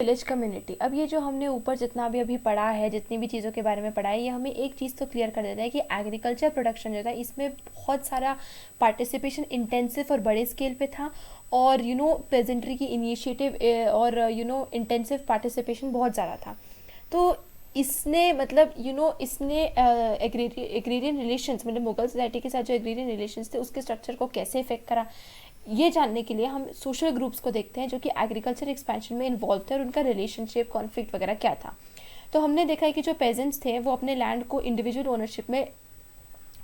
Village community. अब ये जो हमने ऊपर जितना भी अभी पढ़ा है, जितनी भी चीज़ों के बारे में पढ़ा है, ये हमें एक चीज़ तो क्लियर कर देता है कि एग्रीकल्चर प्रोडक्शन जो था इसमें बहुत सारा पार्टिसिपेशन इंटेंसिव और बड़े स्केल पे था, और पेजेंट्री की इनिशिएटिव और इंटेंसिव पार्टिसिपेशन बहुत ज़्यादा था। तो इसने मतलब इसने एग्रेरियन रिलेशंस, मतलब मुगल सोसाइटी के साथ जो एग्रेरियन रिलेशंस थे उसके स्ट्रक्चर को कैसे इफेक्ट करा, ये जानने के लिए हम सोशल ग्रुप्स को देखते हैं जो कि एग्रीकल्चर एक्सपेंशन में इन्वॉल्व थे और उनका रिलेशनशिप, कॉन्फ्लिक्ट वगैरह क्या था। तो हमने देखा है कि जो पेजेंट्स थे वो अपने लैंड को इंडिविजुअल ओनरशिप में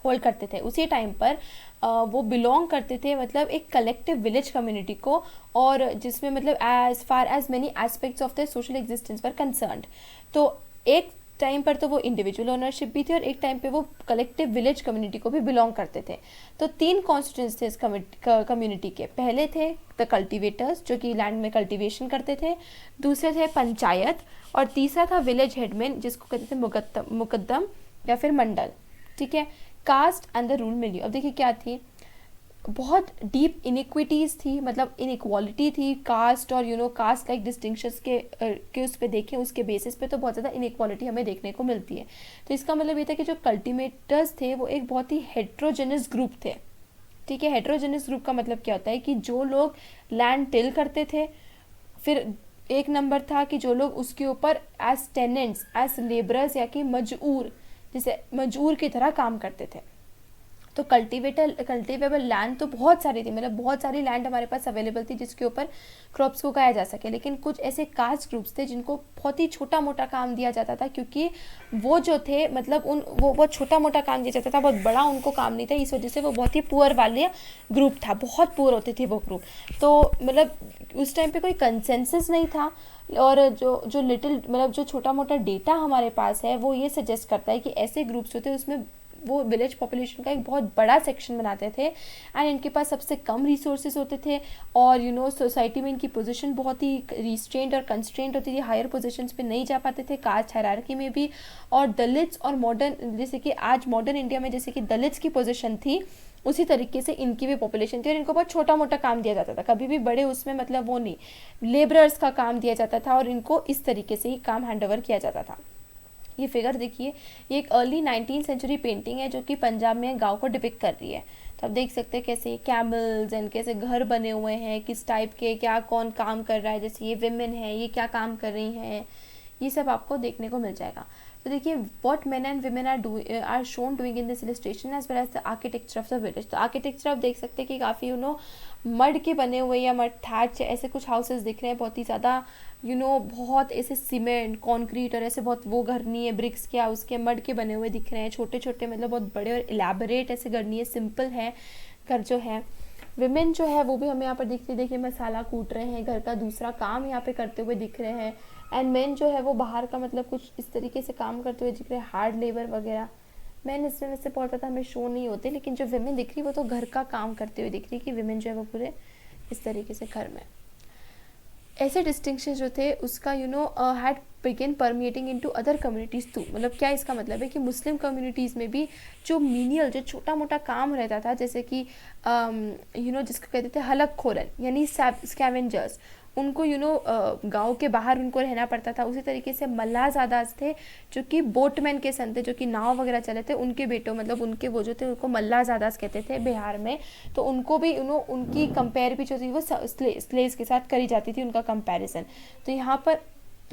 होल्ड करते थे। उसी टाइम पर वो बिलोंग करते थे मतलब एक कलेक्टिव विलेज कम्युनिटी को, और जिसमें मतलब as far as many aspects of the social existence पर कंसर्न्ड। तो एक टाइम पर तो वो इंडिविजुअल ओनरशिप भी थी और एक टाइम पे वो कलेक्टिव विलेज कम्युनिटी को भी बिलोंग करते थे। तो 3 कॉन्स्टिट्यूंट्स थे इस कम्युनिटी के। पहले थे द कल्टिवेटर्स जो कि लैंड में कल्टिवेशन करते थे, दूसरे थे पंचायत, और तीसरा था विलेज हेडमैन जिसको कहते थे मुकद्दम या फिर मंडल। ठीक है। कास्ट एंड द रूल मिलियो। अब देखिए क्या थी, बहुत डीप इनइक्विटीज़ थी, मतलब इनइक्वालिटी थी, कास्ट और कास्ट लाइक डिस्टिंक्शंस के उस पर देखें, उसके बेसिस पे तो बहुत ज़्यादा इनइक्वालिटी हमें देखने को मिलती है। तो इसका मतलब ये था कि जो कल्टिवेटर्स थे वो एक बहुत ही हेट्रोजेनस ग्रुप थे। ठीक है। हेट्रोजेनस ग्रुप का मतलब क्या होता है कि जो लोग लैंड टिल करते थे, फिर एक नंबर था कि जो लोग उसके ऊपर एज टेनेंट्स, एज लेबरर्स या कि मजूर, जैसे मजूर की तरह काम करते थे। तो कल्टिवेबल लैंड तो बहुत सारी थी, मतलब बहुत सारी लैंड हमारे पास अवेलेबल थी जिसके ऊपर क्रॉप्स को उगाया जा सके। लेकिन कुछ ऐसे कास्ट ग्रुप्स थे जिनको बहुत ही छोटा मोटा काम दिया जाता था, क्योंकि वो जो थे मतलब वो बहुत छोटा मोटा काम दिया जाता था, बहुत बड़ा उनको काम नहीं था। इस वजह से वो बहुत ही पुअर वाले ग्रुप था, बहुत पुअर होते थे वो ग्रुप। तो मतलब उस टाइम पे कोई कंसेंसस नहीं था, और जो लिटिल मतलब जो छोटा मोटा डेटा हमारे पास है वो ये सजेस्ट करता है कि ऐसे ग्रुप्स होते हैं उसमें वो विलेज पॉपुलेशन का एक बहुत बड़ा सेक्शन बनाते थे, एंड इनके पास सबसे कम रिसोर्सेज होते थे, और सोसाइटी में इनकी पोजीशन बहुत ही रिस्ट्रेंट और कंस्ट्रेंट होती थी, हायर पोजीशंस पे नहीं जा पाते थे, कास्ट हायरार्की में भी। और दलित्स और मॉडर्न, जैसे कि आज मॉडर्न इंडिया में जैसे कि दलित्स की पोजीशन थी, उसी तरीके से इनकी भी पॉपुलेशन थी, और इनको बहुत छोटा मोटा काम दिया जाता था, कभी भी बड़े उसमें मतलब वो नहीं, लेबरर्स का काम दिया जाता था, और इनको इस तरीके से ही काम हैंड ओवर किया जाता था। ये फिगर देखिए, ये एक अर्ली 19th सेंचुरी पेंटिंग है जो कि पंजाब में गांव को डिपिक्ट कर रही है। तो आप देख सकते हैं कैसे कैमल्स एंड कैसे घर बने हुए हैं, किस टाइप के, क्या कौन काम कर रहा है, जैसे ये विमेन है ये क्या काम कर रही हैं, ये सब आपको देखने को मिल जाएगा। तो देखिए what men and women are shown doing in this illustration as well as the architecture of the village. तो आर्किटेक्चर आप देख सकते हैं कि काफ़ी मड के बने हुए या मड थैच ऐसे कुछ हाउसेस दिख रहे हैं, बहुत ही ज़्यादा बहुत ऐसे सीमेंट कंक्रीट और ऐसे बहुत वो घर नहीं है ब्रिक्स क्या उसके मड के बने हुए दिख रहे हैं, छोटे छोटे मतलब बहुत बड़े और इलेबोरेट ऐसे घर नहीं है, सिंपल है घर जो है। विमेन जो है वो भी हमें यहाँ पर दिखती, देखिए मसाला कूट रहे हैं, घर का दूसरा काम यहाँ पे करते हुए दिख रहे हैं। एंड मेन जो है वो बाहर का मतलब कुछ इस तरीके से काम करते हुए दिख रहे हैं, हार्ड लेबर वगैरह। मैन इसमें वैसे बहुत ज़्यादा हमें शो नहीं होते, लेकिन जो विमेन दिख रही वो तो घर का काम करते हुए दिख रही कि विमेन जो है वो पूरे इस तरीके से घर में। ऐसे डिस्टिंक्शन जो थे उसका had begin permeating into other communities too. मतलब क्या इसका मतलब है कि मुस्लिम कम्युनिटीज़ में भी जो मीनियल जो छोटा मोटा काम रहता था, जैसे कि जिसको कहते थे हलक खोरन यानी स्कैवेंजर्स, उनको गांव के बाहर उनको रहना पड़ता था। उसी तरीके से मल्लाहज़ादास थे जो कि बोटमैन के सन थे, जो कि नाव वगैरह चले थे, उनके बेटों मतलब उनके वो जो थे उनको मल्लाहज़ादास कहते थे बिहार में। तो उनको भी उनकी कंपेयर भी जो थी वो स्लेव्स के साथ करी जाती थी, उनका कंपैरिजन। तो यहाँ पर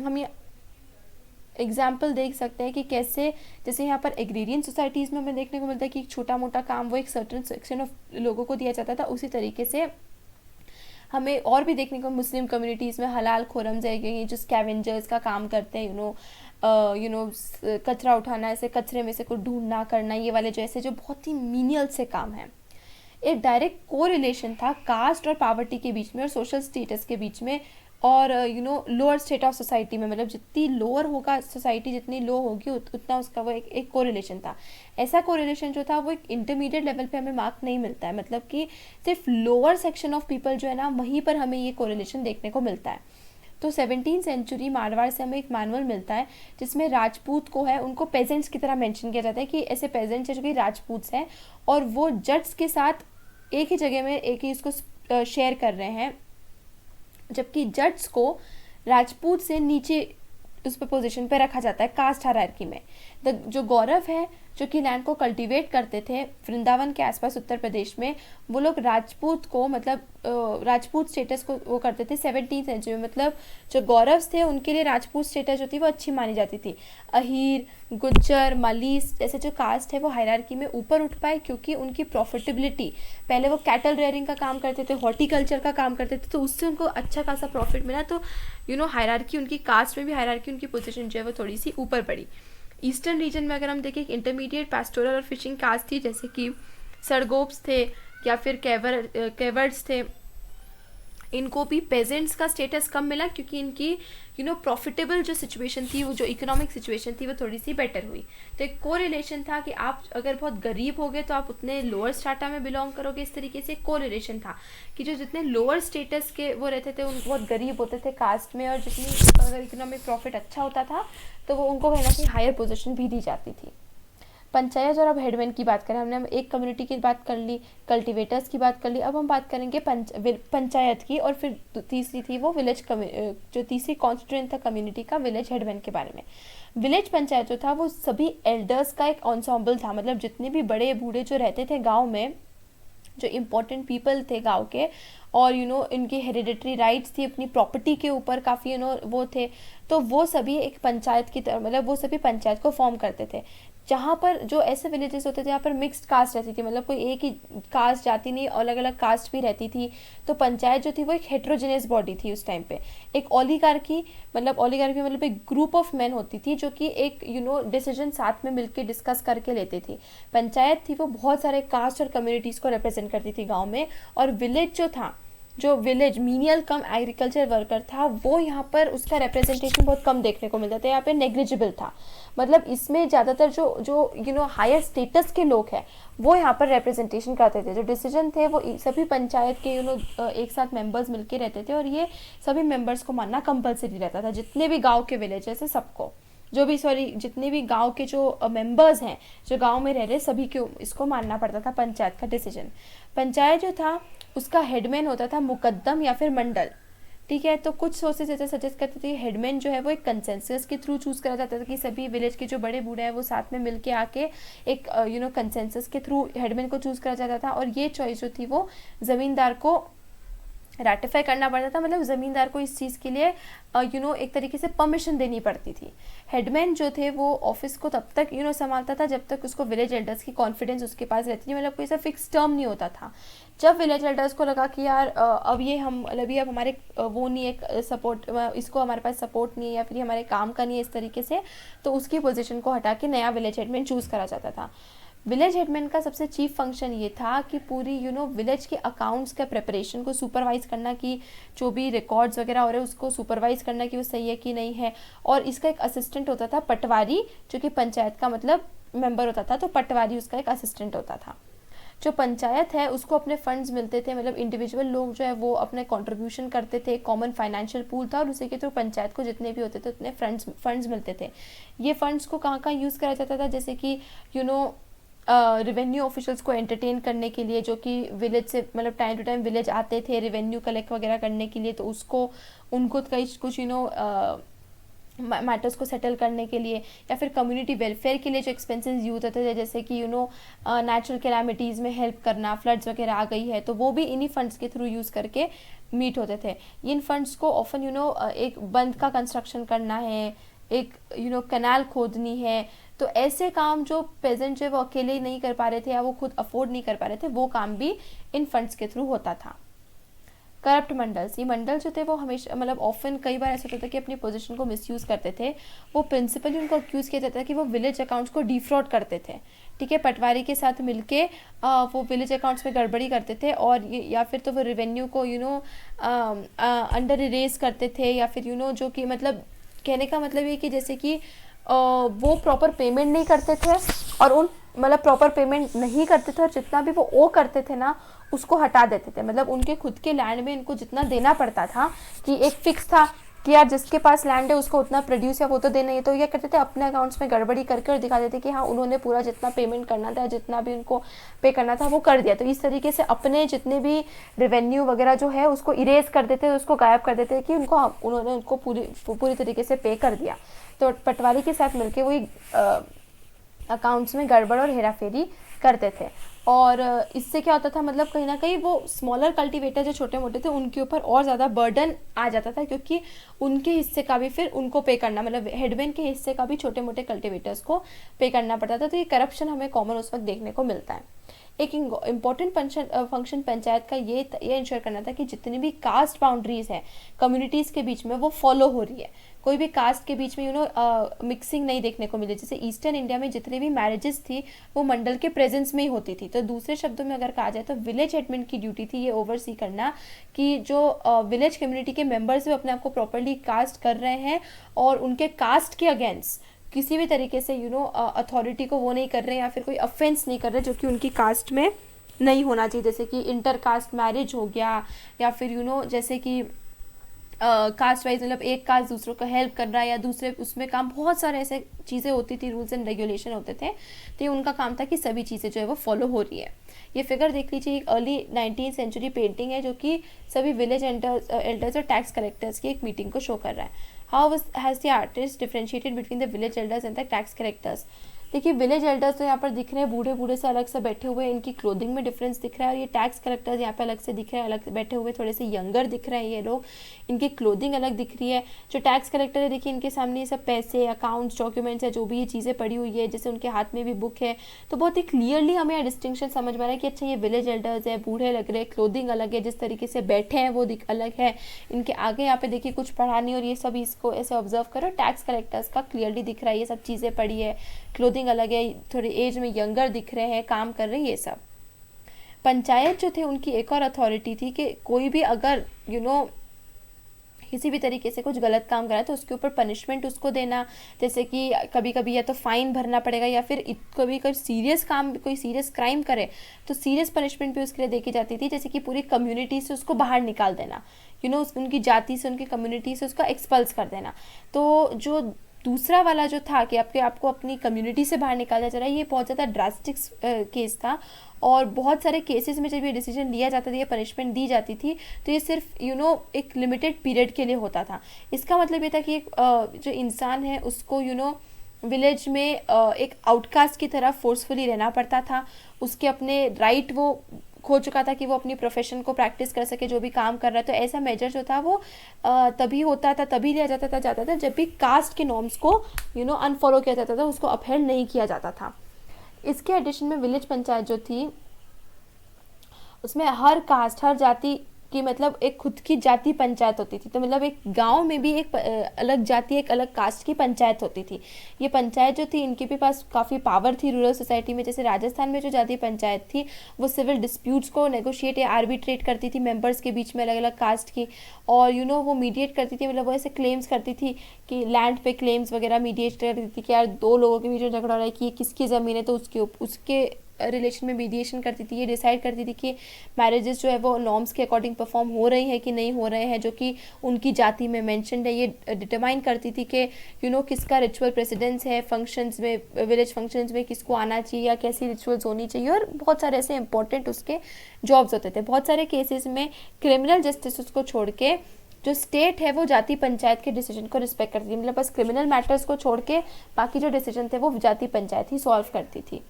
हम ये एग्जाम्पल देख सकते हैं कि कैसे जैसे यहाँ पर एग्रीरियन सोसाइटीज़ में हमें देखने को मिलता है कि एक छोटा मोटा काम वो एक सर्टन सेक्शन ऑफ लोगों को दिया जाता था, उसी तरीके से हमें और भी देखने को मुस्लिम कम्युनिटीज़ में हलाल खोरम्स है जो स्कैवेंजर्स का काम करते हैं, कचरा उठाना, ऐसे कचरे में से कुछ ढूंढना करना, ये वाले जो ऐसे जो बहुत ही मीनियल से काम है। एक डायरेक्ट को रिलेशन था कास्ट और पावर्टी के बीच में और सोशल स्टेटस के बीच में, और लोअर स्टेट ऑफ सोसाइटी में, मतलब जितनी लोअर होगा सोसाइटी जितनी लो होगी उतना उसका वो एक कोरिलेशन था। ऐसा कोरिलेशन जो था वो एक इंटरमीडिएट लेवल पे हमें मार्क नहीं मिलता है, मतलब कि सिर्फ लोअर सेक्शन ऑफ पीपल जो है ना वहीं पर हमें ये कोरिलेशन देखने को मिलता है। तो 17th सेंचुरी मारवाड़ से हमें एक मैनुअल मिलता है जिसमें राजपूत को है उनको पेजेंट्स की तरह मेंशन किया जाता है कि ऐसे पेजेंट्स हैं जो कि राजपूत हैं और वो जट्स के साथ एक ही जगह में एक ही इसको शेयर कर रहे हैं, जबकि जट्स को राजपूत से नीचे उस पर पोजीशन पे रखा जाता है कास्ट हायरार्की में। जो गौरव है जो कि लैंड को कल्टीवेट करते थे वृंदावन के आसपास उत्तर प्रदेश में, वो लोग राजपूत को मतलब राजपूत स्टेटस को वो करते थे 17वीं सेंचुरी में। मतलब जो गौरव थे उनके लिए राजपूत स्टेटस जो थी वो अच्छी मानी जाती थी। अहीर, गुज्जर, मलीस जैसे जो कास्ट है वो हायरार्की में ऊपर उठ पाए क्योंकि उनकी प्रॉफिटेबिलिटी, पहले वो कैटल रेयरिंग का काम करते थे, हॉर्टिकल्चर का काम करते थे, तो उससे उनको अच्छा खासा प्रॉफिट मिला। तो हायरार्की उनकी कास्ट में भी हायरार्की उनकी पोजीशन जो है वो थोड़ी सी ऊपर बढ़ी। ईस्टर्न रीजन में अगर हम देखें, एक इंटरमीडिएट पैस्टोरल और फिशिंग कास्ट थी, जैसे कि सरगोप्स थे या फिर केवर्ड्स थे। इनको भी पेजेंट्स का स्टेटस कम मिला क्योंकि इनकी प्रॉफिटेबल जो सिचुएशन थी, वो जो इकोनॉमिक सिचुएशन थी वो थोड़ी सी बेटर हुई। तो एक कोरिलेशन था कि आप अगर बहुत गरीब होगे तो आप उतने लोअर स्टाटा में बिलोंग करोगे। इस तरीके से कोरिलेशन था कि जो जितने लोअर स्टेटस के वो रहते थे उन बहुत गरीब होते थे कास्ट में, और जितनी अगर इकोनॉमिक प्रॉफिट अच्छा होता था तो वो उनको कहीं ना कहीं हायर पोजीशन भी दी जाती थी। पंचायत और अब हेडमैन की बात करें, हमने एक कम्युनिटी की बात कर ली, कल्टीवेटर्स की बात कर ली, अब हम बात करेंगे पंचायत की, और फिर तीसरी थी वो विलेज जो तीसरी कॉन्स्टिट्यूएंट था कम्युनिटी का, विलेज हेडमैन के बारे में। विलेज पंचायत जो था वो सभी एल्डर्स का एक एंसेम्बल था, मतलब जितने भी बड़े बूढ़े जो रहते थे गाँव में, जो इम्पोर्टेंट पीपल थे गांव के, और इनकी हेरिडिटरी राइट्स थी अपनी प्रॉपर्टी के ऊपर काफ़ी वो थे, तो वो सभी एक पंचायत की तरह, मतलब वो सभी पंचायत को फॉर्म करते थे। जहाँ पर जो ऐसे विलेजेस होते थे जहाँ पर मिक्स्ड कास्ट रहती थी, मतलब कोई एक ही कास्ट जाति नहीं, अलग अलग कास्ट भी रहती थी, तो पंचायत जो थी वो एक हेट्रोजेनियस बॉडी थी उस टाइम पे। एक ओलिगार्की मतलब एक ग्रुप ऑफ मैन होती थी जो कि एक डिसीजन साथ में मिलकर डिस्कस करके लेती थी। पंचायत थी वो बहुत सारे कास्ट और कम्युनिटीज़ को रिप्रेजेंट करती थी गाँव में। और विलेज जो था, जो विलेज मीनियल कम एग्रीकल्चर वर्कर था, वो यहाँ पर उसका रिप्रेजेंटेशन बहुत कम देखने को मिलता था, यहाँ पे नेग्लिजिबल था। मतलब इसमें ज़्यादातर जो हायर स्टेटस के लोग हैं वो यहाँ पर रिप्रेजेंटेशन करते थे। जो डिसीजन थे वो सभी पंचायत के एक साथ मेंबर्स मिलके रहते थे, और ये सभी मेंबर्स को मानना कंपलसरी रहता था, जितने भी गाँव के विलेजेस है सबको, जितने भी गांव के जो मेंबर्स हैं जो गांव में रह रहे सभी को इसको मानना पड़ता था पंचायत का डिसीजन। पंचायत जो था उसका हेडमैन होता था मुकद्दम या फिर मंडल, ठीक है। तो कुछ सोर्सेज ऐसे सजेस्ट करते थे हेडमैन जो है वो एक कंसेंसस के थ्रू चूज करा जाता था कि सभी विलेज के जो बड़े बूढ़े हैं वो साथ में मिलके आके एक कंसेंसस के थ्रू हेडमैन को चूज करा जाता था। और ये चॉइस जो थी वो जमींदार को रैटिफाई करना पड़ता था, मतलब ज़मींदार को इस चीज़ के लिए एक तरीके से परमिशन देनी पड़ती थी। हेडमैन जो थे वो ऑफिस को तब तक संभालता था जब तक उसको विलेज एल्डर्स की कॉन्फिडेंस उसके पास रहती थी, मतलब कोई ऐसा फिक्स टर्म नहीं होता था। जब विलेज एल्डर्स को लगा कि यार अब हमारे वो नहीं है सपोर्ट, इसको हमारे पास सपोर्ट नहीं है या फिर हमारे काम का नहीं है इस तरीके से, तो उसकी पोजीशन को हटा के नया विलेज हेडमैन चूज़ करा जाता था। विलेज हेडमैन का सबसे चीफ फंक्शन ये था कि पूरी विलेज के अकाउंट्स का प्रिपरेशन को सुपरवाइज करना, कि जो भी रिकॉर्ड्स वगैरह हो रहे हैं उसको सुपरवाइज करना कि वो सही है कि नहीं है। और इसका एक असिस्टेंट होता था पटवारी, जो कि पंचायत का मतलब मेंबर होता था, तो पटवारी उसका एक असिस्टेंट होता था। जो पंचायत है उसको अपने फंड्स मिलते थे, मतलब इंडिविजुअल लोग जो है वो अपने कंट्रीब्यूशन करते थे, कॉमन फाइनेंशियल पूल था और उसी के थ्रू पंचायत को जितने भी होते थे उतने फंड्स मिलते थे। ये फंड्स को कहाँ कहाँ यूज़ करा जाता था, जैसे कि रेवेन्यू ऑफिशियल्स को एंटरटेन करने के लिए, जो कि विलेज से मतलब टाइम टू टाइम विलेज आते थे रेवेन्यू कलेक्ट वगैरह करने के लिए, तो उनको कई कुछ मैटर्स को सेटल करने के लिए, या फिर कम्युनिटी वेलफेयर के लिए जो एक्सपेंसेस यूज होते थे, जैसे कि नेचुरल कैलामिटीज़ में हेल्प करना, फ्लड्स वगैरह आ गई है तो वो भी इन्हीं फंड्स के थ्रू यूज़ करके मीट होते थे। इन फंड्स को ऑफन एक बंद का कंस्ट्रक्शन करना है, एक कैनाल खोदनी है, तो ऐसे काम जो पेजेंट जो वो अकेले नहीं कर पा रहे थे या वो खुद अफोर्ड नहीं कर पा रहे थे, वो काम भी इन फंड्स के थ्रू होता था। करप्ट मंडल्स, ये मंडल जो थे वो हमेशा मतलब ऑफन कई बार ऐसा होता था कि अपनी पोजीशन को मिसयूज़ करते थे। वो प्रिंसिपली उनको अक्यूज़ किया जाता था कि वो विलेज अकाउंट्स को डिफ्रॉड करते थे, ठीक है, पटवारी के साथ मिलके वो विलेज अकाउंट्स में गड़बड़ी करते थे, और या फिर तो वो रेवेन्यू को अंडर इरेज करते थे, या फिर जो कि मतलब कहने का मतलब ये कि जैसे कि वो प्रॉपर पेमेंट नहीं करते थे, और उन मतलब प्रॉपर पेमेंट नहीं करते थे, और जितना भी वो ओ करते थे ना उसको हटा देते थे। मतलब उनके खुद के लैंड में इनको जितना देना पड़ता था कि एक फिक्स था कि यार जिसके पास लैंड है उसको उतना प्रोड्यूस या वो तो देना ही है। तो ये करते थे अपने अकाउंट्स में गड़बड़ी करके और दिखा देते कि हाँ उन्होंने पूरा जितना पेमेंट करना था, जितना भी उनको पे करना था वो कर दिया। तो इस तरीके से अपने जितने भी रेवेन्यू वगैरह जो है उसको इरेज कर देते, उसको गायब कर देते कि उन्होंने उनको पूरी तरीके से पे कर दिया। तो पटवारी के साथ मिलकर वही अकाउंट्स में गड़बड़ और हेराफेरी करते थे। और इससे क्या होता था, मतलब कहीं ना कहीं वो स्मॉलर कल्टीवेटर जो छोटे मोटे थे उनके ऊपर और ज़्यादा बर्डन आ जाता था, क्योंकि उनके हिस्से का भी फिर उनको पे करना, मतलब हेडमैन के हिस्से का भी छोटे मोटे कल्टीवेटर्स को पे करना पड़ता था। तो ये करप्शन हमें कॉमन उस वक्त देखने को मिलता है। एक इम्पॉर्टेंट फंक्शन पंचायत का ये इंश्योर करना था कि जितनी भी कास्ट बाउंड्रीज है कम्युनिटीज़ के बीच में वो फॉलो हो रही है, कोई भी कास्ट के बीच में मिक्सिंग नहीं देखने को मिली। जैसे ईस्टर्न इंडिया में जितनी भी मैरिजेस थी वो मंडल के प्रेजेंस में ही होती थी। तो दूसरे शब्दों में अगर कहा जाए तो विलेज एडमिन की ड्यूटी थी ये ओवरसी करना कि जो विलेज कम्युनिटी के मेंबर्स भी अपने आप को प्रॉपरली कास्ट कर रहे हैं और उनके कास्ट के अगेंस्ट किसी भी तरीके से अथॉरिटी को वो नहीं कर रहे हैं या फिर कोई अफेंस नहीं कर रहे जो कि उनकी कास्ट में नहीं होना चाहिए। जैसे कि इंटर कास्ट मैरिज हो गया, या फिर जैसे कि कास्ट वाइज, मतलब एक कास्ट दूसरों को हेल्प कर रहा है या दूसरे उसमें काम, बहुत सारे ऐसे चीज़ें होती थी, रूल्स एंड रेगुलेशन होते थे। तो ये उनका काम था कि सभी चीज़ें जो है वो फॉलो हो रही है। ये फिगर देख लीजिए, एक अर्ली 19th सेंचुरी पेंटिंग है जो कि सभी विलेज एल्डर्स और टैक्स कलेक्टर्स की एक मीटिंग को शो कर रहा है। How has the artist differentiated between the village elders and the tax collectors. देखिए विलेज एल्डर्स तो यहाँ पर दिख रहे हैं बूढ़े बूढ़े से अलग से बैठे हुए, इनकी क्लोथिंग में डिफरेंस दिख रहा है। और ये टैक्स कलेक्टर्स यहाँ पे अलग से दिख रहे हैं, अलग से बैठे हुए, थोड़े से यंगर दिख रहे हैं ये लोग, इनकी क्लोथिंग अलग दिख रही है। जो टैक्स कलेक्टर है देखिए इनके सामने ये सब पैसे, अकाउंट्स, डॉक्यूमेंट्स है, जो भी ये चीज़ें पड़ी हुई है, जैसे उनके हाथ में भी बुक है। तो बहुत ही क्लियरली हमें यहाँ डिस्टिंक्शन समझ में आ रहा है कि अच्छा ये विलेज एल्डर्स है, बूढ़े लग रहे हैं, क्लोथिंग अलग है, जिस तरीके से बैठे हैं वो अलग है, इनके आगे यहाँ पे देखिए कुछ पढ़ा नहीं और ये सब इसको ऐसे ऑब्जर्व करो। टैक्स कलेक्टर्स का क्लियरली दिख रहा है, ये सब चीज़ें पड़ी है, क्लोथिंग अलग है, थोड़े एज में यंगर दिख रहे हैं, काम कर रहे हैं, ये सब। पंचायत जो थे उनकी एक और अथॉरिटी थी कि कोई भी अगर किसी भी तरीके से कुछ गलत काम करा तो उसके ऊपर पनिशमेंट उसको देना, जैसे कि कभी कभी या तो फाइन भरना पड़ेगा या फिर कभी कोई सीरियस काम, कोई सीरियस क्राइम करे तो सीरियस पनिशमेंट भी उसके लिए देखी जाती थी, जैसे कि पूरी कम्युनिटी से उसको बाहर निकाल देना, उनकी जाति से, उनकी कम्युनिटी से उसको एक्सपल्स कर देना। तो जो दूसरा वाला जो था कि आपको अपनी कम्युनिटी से बाहर निकाला जा रहा है, ये बहुत ज़्यादा ड्रास्टिक केस था। और बहुत सारे केसेस में जब ये डिसीजन लिया जाता था, ये पनिशमेंट दी जाती थी, तो ये सिर्फ एक लिमिटेड पीरियड के लिए होता था। इसका मतलब ये था कि जो इंसान है उसको विलेज में एक आउटकास्ट की तरह फोर्सफुली रहना पड़ता था। उसके अपने राइट वो खो चुका था कि वो अपनी प्रोफेशन को प्रैक्टिस कर सके, जो भी काम कर रहा है। तो ऐसा मेजर जो था वो तभी होता था, तभी लिया जाता था जब भी कास्ट के नॉर्म्स को अनफॉलो किया जाता था, उसको अपहेल्ड नहीं किया जाता था। इसके एडिशन में विलेज पंचायत जो थी उसमें हर कास्ट, हर जाति की मतलब एक खुद की जाति पंचायत होती थी। तो मतलब एक गांव में भी एक अलग जाति, एक अलग कास्ट की पंचायत होती थी। ये पंचायत जो थी इनके भी पास काफ़ी पावर थी रूरल सोसाइटी में। जैसे राजस्थान में जो जाति पंचायत थी वो सिविल डिस्प्यूट्स को नेगोशिएट या आर्बिट्रेट करती थी मेंबर्स के बीच में अलग अलग कास्ट की, और वो मीडिएट करती थी, मतलब वो ऐसे क्लेम्स करती थी कि लैंड पे क्लेम्स वगैरह मीडिएट करती थी कि यार दो लोगों के बीच में झगड़ा हो रहा है कि किसकी ज़मीन है, तो उसके रिलेशन में मीडिएशन करती थी। ये डिसाइड करती थी कि मैरिजेस जो है वो नॉर्म्स के अकॉर्डिंग परफॉर्म हो रही है कि नहीं हो रहे हैं, जो कि उनकी जाति में मेंशन्ड है। ये डिटरमाइन करती थी कि किसका रिचुअल प्रेसिडेंस है फंक्शंस में, विलेज फंक्शंस में किसको आना चाहिए या कैसी रिचुअल्स होनी चाहिए, और बहुत सारे ऐसे इंपॉर्टेंट उसके जॉब्स होते थे। बहुत सारे केसेस में क्रिमिनल जस्टिस को छोड़ के जो स्टेट है वो जाति पंचायत के डिसीजन को रिस्पेक्ट करती थी, मतलब बस क्रिमिनल मैटर्स को छोड़ के बाकी जो डिसीजन थे वो जाति पंचायत ही सॉल्व करती थी।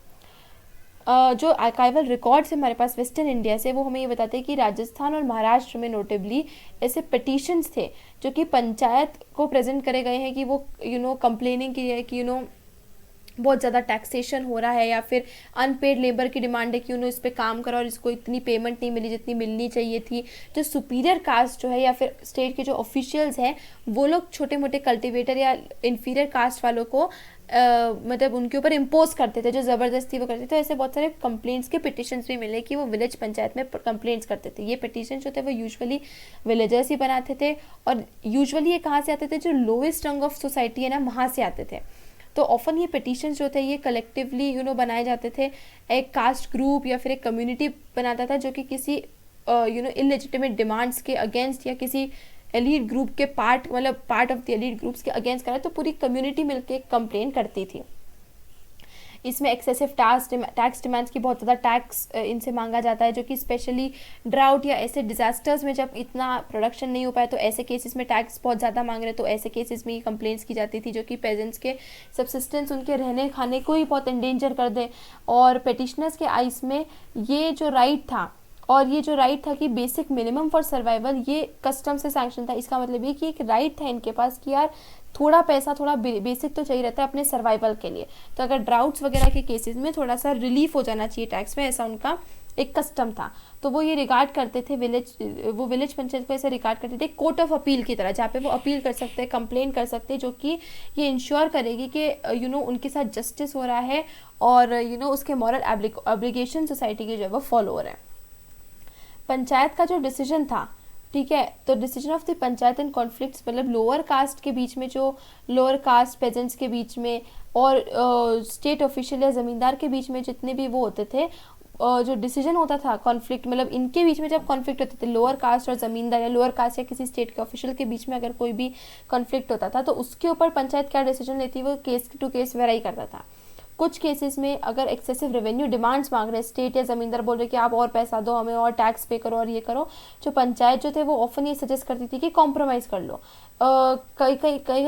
जो आर्काइवल रिकॉर्ड्स हमारे पास वेस्टर्न इंडिया से, वो हमें ये बताते हैं कि राजस्थान और महाराष्ट्र में नोटेबली ऐसे पिटीशंस थे जो कि पंचायत को प्रेजेंट करे गए हैं कि वो कंप्लेनिंग की है कि बहुत ज़्यादा टैक्सेशन हो रहा है, या फिर अनपेड लेबर की डिमांड है कि इस पर काम करो और इसको इतनी पेमेंट नहीं मिली जितनी मिलनी चाहिए थी। जो सुपीरियर कास्ट जो है या फिर स्टेट के जो ऑफिशियल्स हैं वो लोग छोटे मोटे कल्टिवेटर या इन्फीरियर कास्ट वालों को मतलब उनके ऊपर इम्पोज करते थे, जो ज़बरदस्ती वो करते थे। ऐसे बहुत सारे कंप्लेंट्स के पिटिशंस भी मिले कि वो विलेज पंचायत में कंप्लेंट्स करते थे। ये पिटिशन जो थे वो यूजुअली विलेजर्स ही बनाते थे, और यूजुअली ये कहाँ से आते थे, जो लोएस्ट रंग ऑफ सोसाइटी है ना वहाँ से आते थे। तो ऑफन ये पिटिशंस जो थे ये कलेक्टिवली बनाए जाते थे। एक कास्ट ग्रुप या फिर एक कम्युनिटी बनाता था जो कि किसी इलेजिटिमेट डिमांड्स के अगेंस्ट या किसी एलीट ग्रुप के part of the elite groups के अगेंस्ट करा, तो पूरी कम्युनिटी मिलके कंप्लेन करती थी। इसमें एक्सेसिव टैक्स डिमांड्स की बहुत ज़्यादा टैक्स इनसे मांगा जाता है, जो कि स्पेशली ड्राउट या ऐसे डिजास्टर्स में जब इतना प्रोडक्शन नहीं हो पाया तो ऐसे केसेस में टैक्स बहुत ज़्यादा मांग रहे, तो ऐसे केसेस में ही कंप्लेंट्स की जाती थी, जो कि पेजेंट्स के सब्सिस्टेंस, उनके रहने खाने को ही बहुत एंडेंजर कर दे। और पेटिशनर्स के आइस में ये जो राइट था, और ये जो राइट था कि बेसिक मिनिमम फॉर सर्वाइवल, ये कस्टम से सैंक्शन था। इसका मतलब ये कि एक राइट था इनके पास कि यार थोड़ा पैसा, थोड़ा बेसिक तो चाहिए रहता है अपने सर्वाइवल के लिए। तो अगर ड्राउट्स वगैरह के केसेस में थोड़ा सा रिलीफ हो जाना चाहिए टैक्स में, ऐसा उनका एक कस्टम था। तो वो ये रिगार्ड करते थे विलेज पंचायत को ऐसे रिगार्ड करते थे कोर्ट ऑफ अपील की तरह, जहाँ पे वो अपील कर सकते हैं, कंप्लेन कर सकते हैं, जो कि ये इंश्योर करेगी कि उनके साथ जस्टिस हो रहा है और उसके मॉरल ऑब्लिगेशन सोसाइटी के जो है वो फॉलो हो रहे हैं। पंचायत का जो डिसीजन था, ठीक है, तो decision of the panchayat in conflicts, मतलब लोअर कास्ट के बीच में, जो लोअर कास्ट पेजेंट्स के बीच में और स्टेट ऑफिशियल या ज़मींदार के बीच में जितने भी वो होते थे, जो डिसीजन होता था कॉन्फ्लिक्ट, मतलब इनके बीच में जब कॉन्फ्लिक्ट होते थे, लोअर कास्ट और ज़मींदार या लोअर कास्ट या किसी स्टेट के ऑफिशियल के बीच में अगर कोई भी कॉन्फ्लिक्ट होता था, तो उसके ऊपर पंचायत क्या डिसीजन लेती, वो केस टू केस वेराई करता था। कुछ केसेस में अगर एक्सेसिव रेवेन्यू डिमांड्स मांग रहे हैं, स्टेट या ज़मींदार बोल रहे कि आप और पैसा दो हमें और टैक्स पे करो और ये करो, जो पंचायत जो थे वो ऑफन ये सजेस्ट करती थी कि कॉम्प्रोमाइज़ कर लो। कई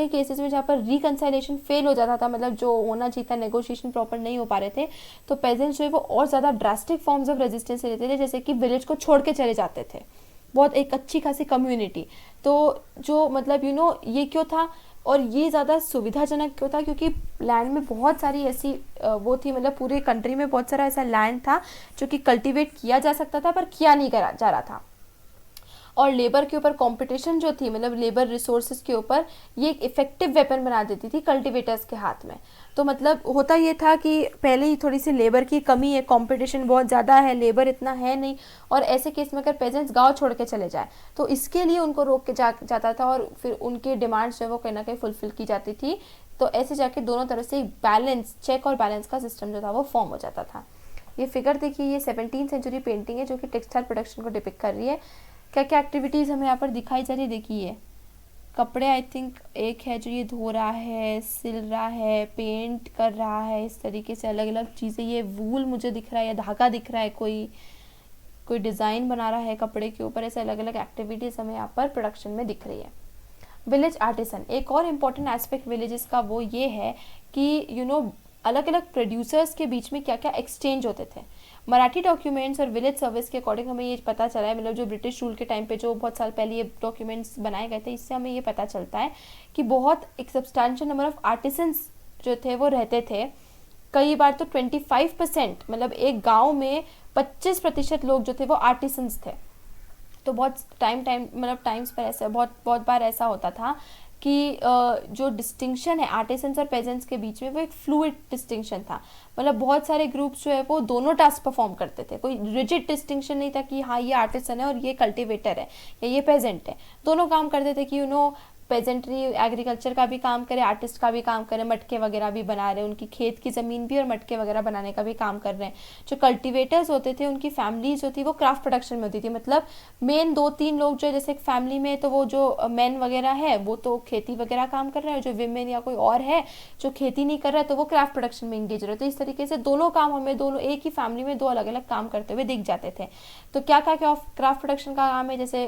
केसेस में जहाँ पर रिकन्साइलेशन फेल हो जाता था, मतलब जो होना चाहिए था, नेगोशिएशन प्रॉपर नहीं हो पा रहे थे, तो पेजेंट्स जो है वो और ज़्यादा ड्रास्टिक फॉर्म्स ऑफ रेजिस्टेंस लेते थे, जैसे कि विलेज को छोड़ के चले जाते थे, बहुत एक अच्छी खासी कम्युनिटी। तो जो मतलब ये क्यों था और ये ज़्यादा सुविधाजनक क्यों था, क्योंकि लैंड में बहुत सारी ऐसी वो थी, मतलब पूरे कंट्री में बहुत सारा ऐसा लैंड था जो कि कल्टीवेट किया जा सकता था पर किया नहीं करा जा रहा था। और लेबर के ऊपर कंपटीशन जो थी, मतलब लेबर रिसोर्सेज के ऊपर, ये एक इफेक्टिव वेपन बना देती थी कल्टीवेटर्स के हाथ में। तो मतलब होता ये था कि पहले ही थोड़ी सी लेबर की कमी है, कंपटीशन बहुत ज़्यादा है, लेबर इतना है नहीं, और ऐसे केस में अगर पेजेंट्स गांव छोड़ के चले जाए तो इसके लिए उनको रोक के जाता था और फिर उनके डिमांड्स जो है वो कहीं ना कहीं फुलफिल की जाती थी। तो ऐसे जाके दोनों तरफ से बैलेंस, चेक और बैलेंस का सिस्टम जो था वो फॉर्म हो जाता था। ये फिगर देखिए, ये 17th सेंचुरी पेंटिंग है जो कि टेक्सटाइल प्रोडक्शन को डिपिक्ट कर रही है। क्या क्या एक्टिविटीज़ हमें यहाँ पर दिखाई जा रही है, देखिए कपड़े, आई थिंक एक है जो ये धो रहा है, सिल रहा है, पेंट कर रहा है, इस तरीके से अलग अलग चीज़ें, ये वूल मुझे दिख रहा है या धागा दिख रहा है, कोई डिज़ाइन बना रहा है कपड़े के ऊपर, ऐसे अलग अलग एक्टिविटीज़ हमें यहाँ पर प्रोडक्शन में दिख रही है। विलेज आर्टिसन, एक और इम्पॉर्टेंट एस्पेक्ट विलेजेस का वो ये है कि अलग अलग प्रोड्यूसर्स के बीच में क्या क्या एक्सचेंज होते थे। मराठी डॉक्यूमेंट्स और विलेज सर्विस के अकॉर्डिंग हमें ये पता चला है, मतलब जो ब्रिटिश रूल के टाइम पे जो बहुत साल पहले ये डॉक्यूमेंट्स बनाए गए थे, इससे हमें ये पता चलता है कि बहुत एक सब्सटैंशियल नंबर ऑफ आर्टिसंस जो थे वो रहते थे। कई बार तो 25%, मतलब एक गाँव में 25% लोग जो थे वो आर्टिसंस थे। तो बहुत टाइम्स पर ऐसा बहुत बार ऐसा होता था कि जो डिस्टिंक्शन है आर्टिसंस और पेजेंट्स के बीच में वो एक फ्लूइड डिस्टिंक्शन था, मतलब बहुत सारे ग्रुप्स जो है वो दोनों टास्क परफॉर्म करते थे, कोई रिजिड डिस्टिंक्शन नहीं था कि हाँ ये आर्टिसन है और ये कल्टिवेटर है या ये पेजेंट है, दोनों काम करते थे कि पेजेंट्री एग्रीकल्चर का भी काम करे, आर्टिस्ट का भी काम करे, मटके वगैरह भी बना रहे हैं, उनकी खेत की ज़मीन भी और मटके वगैरह बनाने का भी काम कर रहे हैं। जो कल्टीवेटर्स होते थे उनकी फैमिली जो थी वो क्राफ्ट प्रोडक्शन में होती थी, मतलब मेन 2-3 लोग जो है, जैसे एक फैमिली में तो वो जो मैन वगैरह है वो तो खेती वगैरह काम कर रहा है, जो विमेन या कोई और है जो खेती नहीं कर रहा है तो वो क्राफ्ट प्रोडक्शन में इंगेज रहे। तो इस तरीके से दोनों काम हमें दोनों एक ही फैमिली में दो अलग अलग काम करते हुए दिख जाते थे। तो क्या क्या क्या क्राफ्ट प्रोडक्शन का काम है, जैसे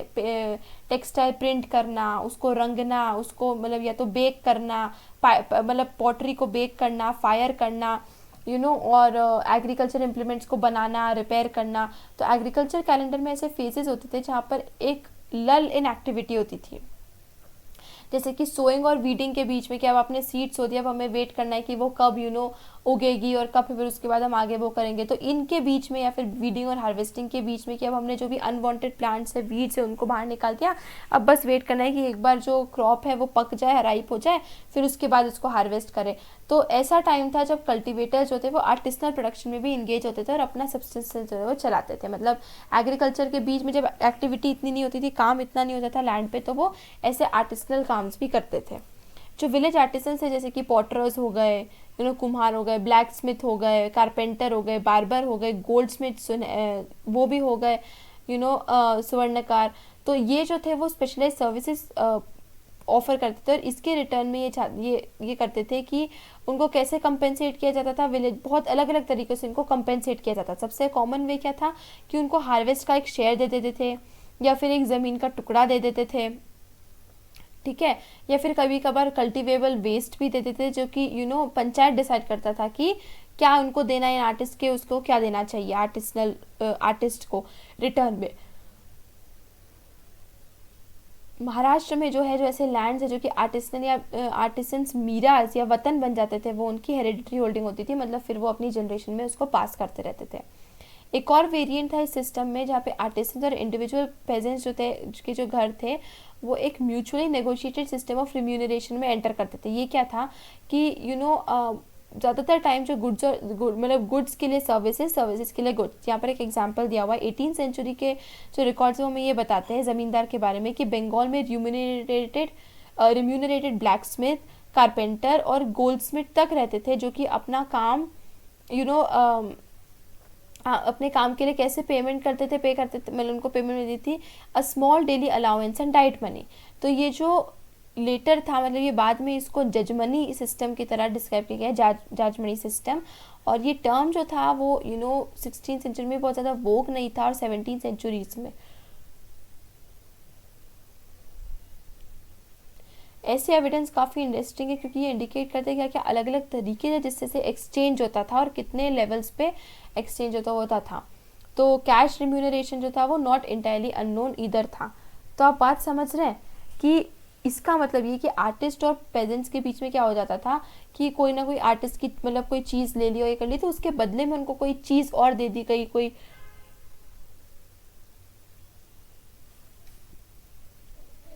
टेक्सटाइल प्रिंट करना, उसको रंगना, उसको मतलब या तो बेक करना, मतलब पॉटरी को बेक करना, फायर करना, और एग्रीकल्चर इम्प्लीमेंट्स को बनाना, रिपेयर करना। तो एग्रीकल्चर कैलेंडर में ऐसे फेजेस होते थे जहाँ पर एक लल इन एक्टिविटी होती थी, जैसे कि सोइंग और वीडिंग के बीच में कि अब आपने सीड्स हो दिया, अब हमें वेट करना है कि वो कब उगेगी और कब फिर उसके बाद हम आगे वो करेंगे। तो इनके बीच में या फिर वीडिंग और हार्वेस्टिंग के बीच में कि अब हमने जो भी अनवांटेड प्लांट्स है, वीड्स है, उनको बाहर निकाल दिया, अब बस वेट करना है कि एक बार जो क्रॉप है वो पक जाए, राइप हो जाए, फिर उसके बाद उसको हार्वेस्ट करें। तो ऐसा टाइम था जब कल्टिवेटर्स जो थे वो आर्टिसनल प्रोडक्शन में भी इंगेज होते थे और अपना सब्सिस्टेंस जो है वो चलाते थे। मतलब एग्रीकल्चर के बीच में जब एक्टिविटी इतनी नहीं होती थी, काम इतना नहीं होता था लैंड पे, तो वो ऐसे आर्टिसनल काम्स भी करते थे। जो विलेज आर्टिसंस है, जैसे कि पॉटर्स हो गए, कुम्हार हो गए, ब्लैक स्मिथ हो गए, कारपेंटर हो गए, बार्बर हो गए, गोल्ड स्मिथ वो भी हो गए, स्वर्णकार। तो ये जो थे वो स्पेशलाइज सर्विसेज ऑफर करते थे, और इसके रिटर्न में ये करते थे कि उनको कैसे कंपेंसेट किया जाता था। विलेज बहुत अलग अलग तरीक़ों से इनको कंपेंसेट किया जाता था। सबसे कॉमन वे क्या था कि उनको हार्वेस्ट का एक शेयर दे देते थे, या फिर एक ज़मीन का टुकड़ा दे देते थे, ठीक है, या फिर कभी कभार कल्टिवेबल वेस्ट भी दे देते थे, जो कि पंचायत डिसाइड करता था कि क्या उनको देना है आर्टिस्ट के, उसको क्या देना चाहिए आर्टिस्ट को रिटर्न में। महाराष्ट्र में जो ऐसे लैंड्स है जो कि आर्टिसंस मीरास या वतन बन जाते थे, वो उनकी हेरिडिटरी होल्डिंग होती थी, मतलब फिर वो अपनी जनरेशन में उसको पास करते रहते थे। एक और वेरिएंट था इस सिस्टम में जहाँ पे आर्टिसंस और इंडिविजुअल पेजेंट्स जो थे, के जो घर थे, वो एक mutually negotiated system of remuneration में एंटर करते थे। ये क्या था कि ज़्यादातर टाइम जो गुड्स के लिए सर्विसेज के लिए गुड्स। यहाँ पर एक एग्जांपल दिया हुआ है 18th सेंचुरी के जो रिकॉर्ड्स हैं हमें ये बताते हैं ज़मींदार के बारे में कि बंगाल में रिम्यूनरेटेड ब्लैकस्मिथ, कारपेंटर और गोल्डस्मिथ तक रहते थे, जो कि अपना काम अपने काम के लिए कैसे पे करते थे, मतलब उनको पेमेंट मिलती थी a small daily allowance and diet money. तो ये जो लेटर था, मतलब ये बाद में इसको जजमनी सिस्टम की तरह डिस्क्राइब किया गया है, जजमनी सिस्टम। और ये टर्म जो था वो 16th सेंचुरी में बहुत ज़्यादा वोग नहीं था, और 17th सेंचुरीज में ऐसे एविडेंस काफ़ी इंटरेस्टिंग है, क्योंकि ये इंडिकेट करते हैं क्या अलग अलग तरीके हैं जिससे से एक्सचेंज होता था और कितने लेवल्स पे एक्सचेंज होता था। तो कैश रिम्यूनरेशन जो था वो नॉट इंटायरली अननोन ईदर था। तो आप बात समझ रहे हैं कि इसका मतलब ये कि आर्टिस्ट और पेजेंट्स के बीच में क्या हो जाता था कि कोई ना कोई आर्टिस्ट की मतलब कोई चीज़ ले ली और ये कर ली, तो उसके बदले में उनको कोई चीज़ और दे दी गई, कोई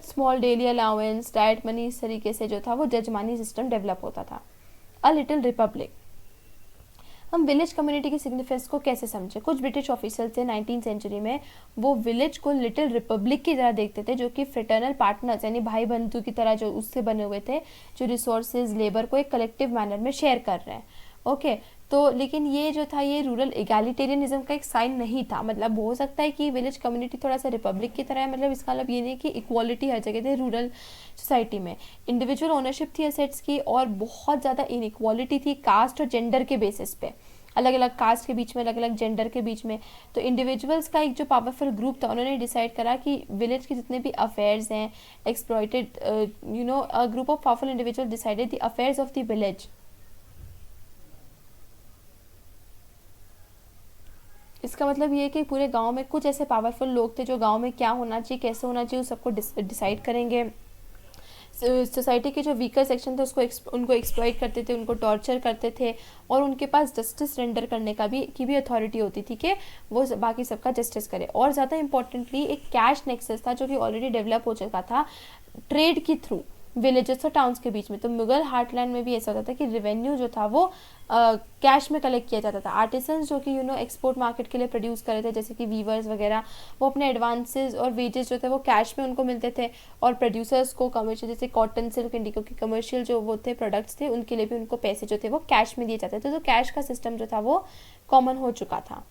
small daily allowance, diet money, इस तरीके से जो था वो जजमानी सिस्टम डेवलप होता था। A little Republic. हम विलेज कम्युनिटी की सिग्निफिकेंस को कैसे समझे? कुछ ब्रिटिश ऑफिसर्स थे 19th सेंचुरी में, वो विलेज को लिटिल रिपब्लिक की तरह देखते थे, जो कि फ्रेटर्नल पार्टनर्स यानी भाई बंधु की तरह जो उससे बने हुए थे, जो रिसोर्सेज लेबर को एक कलेक्टिव मैनर में शेयर कर रहे हैं। ओके, तो लेकिन ये जो था ये रूरल एगैलिटेरियनिज्म का एक साइन नहीं था। मतलब हो सकता है कि विलेज कम्युनिटी थोड़ा सा रिपब्लिक की तरह है, मतलब इसका मतलब ये नहीं कि इक्वालिटी हर जगह थे। रूरल सोसाइटी में इंडिविजुअल ओनरशिप थी असेट्स की, और बहुत ज़्यादा इनइक्वालिटी थी कास्ट और जेंडर के बेसिस पे, अलग अलग कास्ट के बीच में, अलग अलग जेंडर के बीच में। तो इंडिविजुअल्स का एक जो पावरफुल ग्रुप था, उन्होंने डिसाइड करा कि विलेज के जितने भी अफेयर्स हैं exploited, a group of powerful individual decided the affairs of the village. इसका मतलब ये है कि पूरे गांव में कुछ ऐसे पावरफुल लोग थे जो गांव में क्या होना चाहिए, कैसे होना चाहिए, उस सबको डिसाइड करेंगे। सोसाइटी के जो वीकर सेक्शन थे उनको एक्सप्लॉइट करते थे, उनको टॉर्चर करते थे, और उनके पास जस्टिस रेंडर करने की भी अथॉरिटी होती थी कि वो बाकी सबका जस्टिस करे। और ज़्यादा इंपॉर्टेंटली एक कैश नेक्सस था जो कि ऑलरेडी डेवलप हो चुका था ट्रेड के थ्रू विलेजेस और टाउन्स के बीच में। तो मुगल हार्टलैंड में भी ऐसा होता था कि रेवेन्यू जो था वो कैश में कलेक्ट किया जाता था। आर्टिसंस जो कि एक्सपोर्ट मार्केट के लिए प्रोड्यूस कर रहे थे, जैसे कि वीवर्स वगैरह, वो अपने एडवांसेस और वेजेस जो थे वो कैश में उनको मिलते थे। और प्रोड्यूसर्स को कमर्शियल, जैसे कॉटन, सिल्क, इंडिगो के कमर्शियल जो वो थे प्रोडक्ट्स थे, उनके लिए भी उनको पैसे जो थे वो कैश में दिए जाते थे। तो कैश का सिस्टम जो था वो कॉमन हो चुका था।